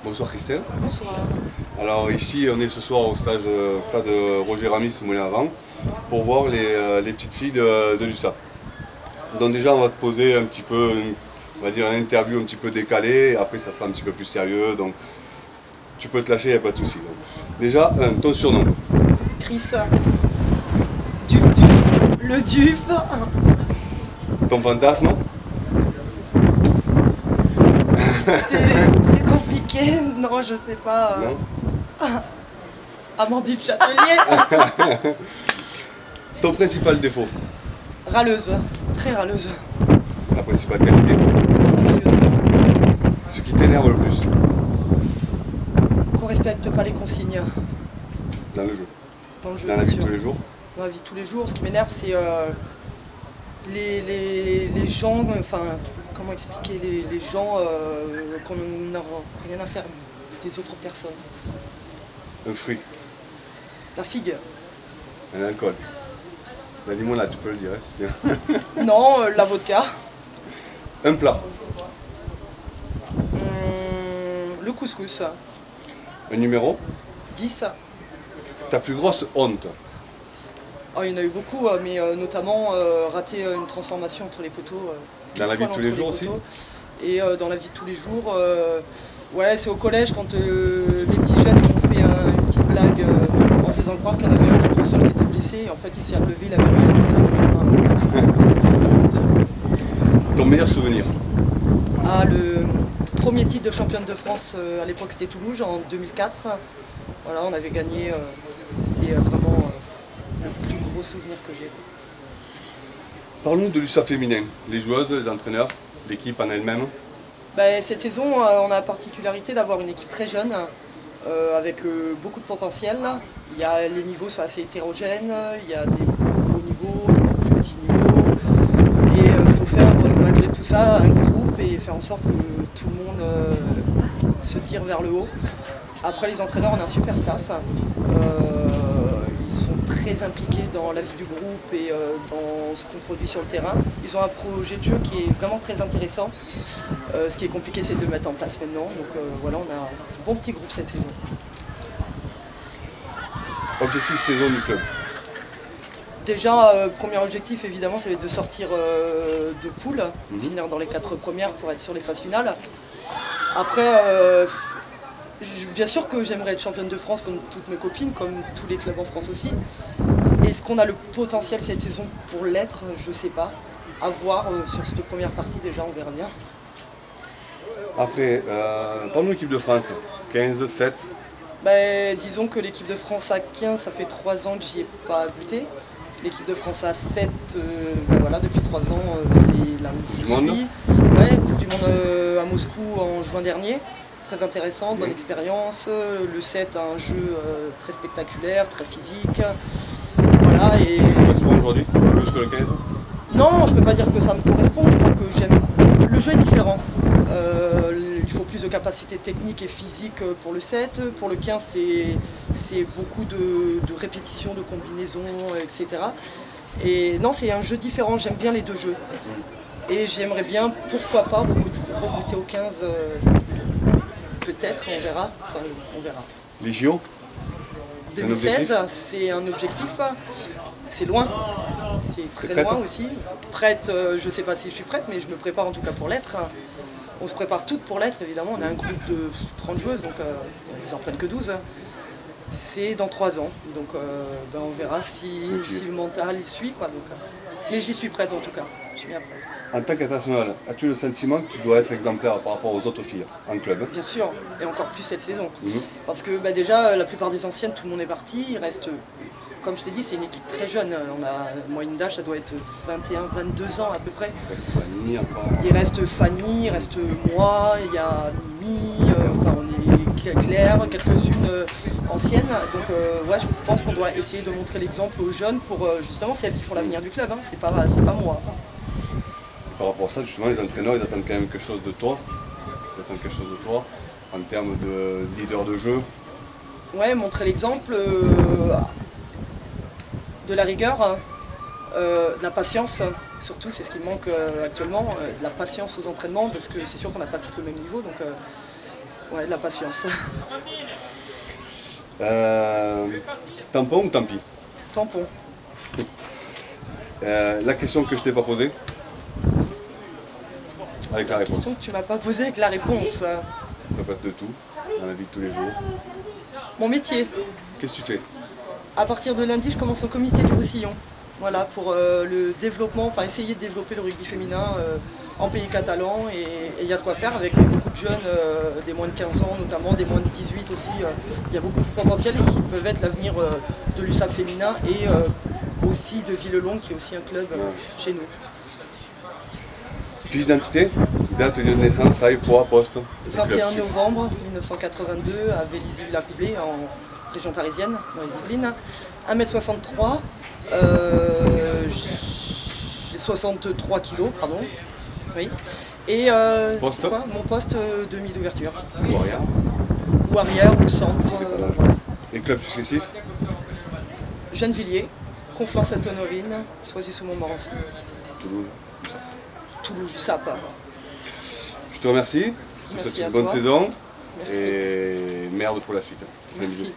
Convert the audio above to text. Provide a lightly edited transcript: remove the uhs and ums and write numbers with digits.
Bonsoir Christelle. Bonsoir. Alors ici on est ce soir au stade Roger Ramis Moulin-à-Vent pour voir les petites filles de l'USA. Donc déjà on va te poser un petit peu, on va dire une interview un petit peu décalée, et après ça sera un petit peu plus sérieux, donc tu peux te lâcher, il n'y a pas de souci. Déjà, ton surnom. Chris. Duf. Le Duf. Ton fantasme. C'est très compliqué. Non, je sais pas. Non. Amandine Châtelier. Ton principal défaut. Râleuse. Très râleuse. Ta principale qualité. Travailleuse. Ce qui t'énerve le plus Qu'on respecte pas les consignes dans le jeu. dans le jeu. Dans la bien vie de sûr. tous les jours. Dans la vie de tous les jours, ce qui m'énerve, c'est les gens, enfin, comment expliquer, les gens qu'on n'a rien à faire des autres personnes. Un fruit. La figue. Un alcool. La limonade, tu peux le dire. Hein, si tu veux. Non, la vodka. Un plat. Le couscous. Un numéro. 10. Ta plus grosse honte. Oh, il y en a eu beaucoup, mais notamment rater une transformation entre les poteaux. Dans la vie de tous les entre jours aussi. poteaux. Et dans la vie de tous les jours, ouais, c'est au collège quand les petits jeunes ont fait une petite blague en faisant croire qu'il y en avait un qui était au sol qui était blessé. Et en fait, il s'est relevé, il avait rien. Donc ça, Ton meilleur souvenir. ah, le premier titre de championne de France, à l'époque c'était Toulouse, en 2004. Voilà, on avait gagné, c'était vraiment le plus gros souvenir que j'ai. Parle-nous de l'USA féminin. Les joueuses, les entraîneurs, l'équipe en elle-même. Ben, cette saison, on a la particularité d'avoir une équipe très jeune, avec beaucoup de potentiel. Les niveaux sont assez hétérogènes, il y a des hauts niveaux, des petits niveaux. Et il faut faire, malgré tout ça, un groupe et faire en sorte que tout le monde se tire vers le haut. Après, les entraîneurs, on a un super staff. Ils sont très impliqués dans la vie du groupe et dans ce qu'on produit sur le terrain. Ils ont un projet de jeu qui est vraiment très intéressant. Ce qui est compliqué, c'est de le mettre en place maintenant. Donc voilà, on a un bon petit groupe cette saison. Objectif saison du club. Déjà, premier objectif, évidemment, ça va être de sortir de poule, finir dans les 4 premières pour être sur les phases finales. Après, bien sûr que j'aimerais être championne de France comme toutes mes copines, comme tous les clubs en France aussi. Est-ce qu'on a le potentiel cette saison pour l'être? Je sais pas. À voir sur cette première partie déjà, on verra bien. Après, parle-nous de l'équipe de France. 15, 7. Ben, disons que l'équipe de France à 15, ça fait 3 ans que j'y ai pas goûté. L'équipe de France à 7, ben voilà, depuis 3 ans, c'est là où je suis. Ouais, Coupe du Monde à Moscou en juin dernier. Très intéressant, bonne expérience. Le 7 a un jeu très spectaculaire, très physique. Voilà, et... Ça te correspond aujourd'hui, plus que le 15. Non, je peux pas dire que ça me correspond, je crois que j'aime... Le jeu est différent. Il faut plus de capacité technique et physique pour le 7. Pour le 15, c'est beaucoup de répétitions, de combinaisons, etc. Et non, c'est un jeu différent, j'aime bien les deux jeux. Et j'aimerais bien, pourquoi pas, regoûter au 15, peut-être, on verra. Enfin, on verra. Les JO. 2016, c'est un objectif. C'est loin. C'est très prête, loin hein? aussi. Prête, je ne sais pas si je suis prête, mais je me prépare en tout cas pour l'être. On se prépare toutes pour l'être, évidemment. On a un groupe de 30 joueuses, donc ils en prennent que 12. C'est dans 3 ans, donc ben, on verra si le mental y suit, quoi. Donc, mais j'y suis prête en tout cas. Je suis bien prête. En tant qu'international, as-tu le sentiment que tu dois être exemplaire par rapport aux autres filles en club? Bien sûr, et encore plus cette saison. Parce que bah, déjà, la plupart des anciennes, tout le monde est parti. Il reste, comme je t'ai dit, c'est une équipe très jeune. On a une moyenne d'âge, ça doit être 21-22 ans à peu près. Il reste Fanny, il reste moi, il y a Mimi, enfin on est Claire, quelques-unes anciennes. Donc ouais, je pense qu'on doit essayer de montrer l'exemple aux jeunes pour justement, c'est elles qui font l'avenir du club, hein. C'est pas moi. Par rapport à ça, justement, les entraîneurs, ils attendent quand même quelque chose de toi. Ils attendent quelque chose de toi en termes de leader de jeu. Ouais, montrer l'exemple, de la rigueur, de la patience. Surtout, c'est ce qui me manque actuellement, de la patience aux entraînements, parce que c'est sûr qu'on n'a pas tous le même niveau. Donc, Ouais, de la patience. Tampon ou tant pis? Tampon. La question que je t'ai pas posée, avec la réponse. Question que tu m'as pas posée avec la réponse. Ça peut être de tout, dans la vie de tous les jours. Mon métier. Qu'est-ce que tu fais? À partir de lundi, je commence au comité du Roussillon. Voilà, pour le développement, enfin essayer de développer le rugby féminin en pays catalan. Et il y a de quoi faire avec beaucoup de jeunes, des moins de 15 ans notamment, des moins de 18 aussi. Il y a beaucoup de potentiel et qui peuvent être l'avenir de l'USAP féminin et aussi de Villelongue, qui est aussi un club chez nous. Fiche d'identité, date de naissance, taille, poids, poste. 21 novembre 1982 à Vélizy-Villacoublay en région parisienne, dans les Yvelines. 1m63, j'ai 63 kg, pardon. Oui. Et poste. quoi, mon poste demi d'ouverture. Ou arrière. Ou arrière, ou centre. Voilà. Et club successif? Gennevilliers, Conflans-Sainte-Honorine, Soisy-sous-Montmorency. Toulouse, USAP. Je te remercie. Je te Merci souhaite à une bonne toi. saison. Merci. Et merde pour la suite. Merci.